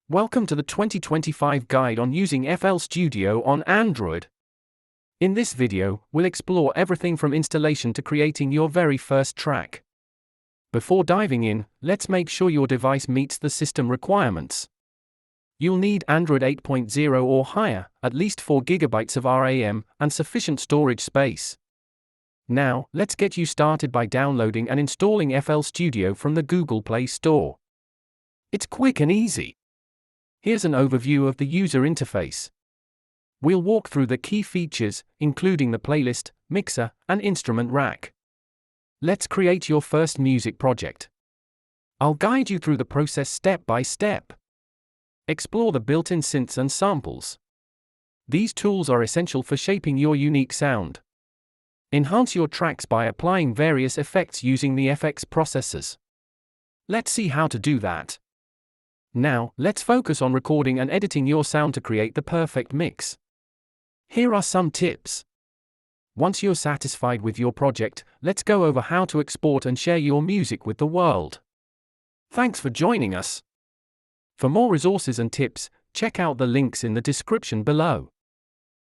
Welcome to the 2025 guide on using FL Studio on Android. In this video, we'll explore everything from installation to creating your very first track. Before diving in, let's make sure your device meets the system requirements. You'll need Android 8.0 or higher, at least 4 GB of RAM, and sufficient storage space. Now, let's get you started by downloading and installing FL Studio from the Google Play Store. It's quick and easy. Here's an overview of the user interface. We'll walk through the key features, including the playlist, mixer, and instrument rack. Let's create your first music project. I'll guide you through the process step by step. Explore the built-in synths and samples. These tools are essential for shaping your unique sound. Enhance your tracks by applying various effects using the FX processors. Let's see how to do that. Now, let's focus on recording and editing your sound to create the perfect mix. Here are some tips. Once you're satisfied with your project, let's go over how to export and share your music with the world. Thanks for joining us. For more resources and tips, check out the links in the description below.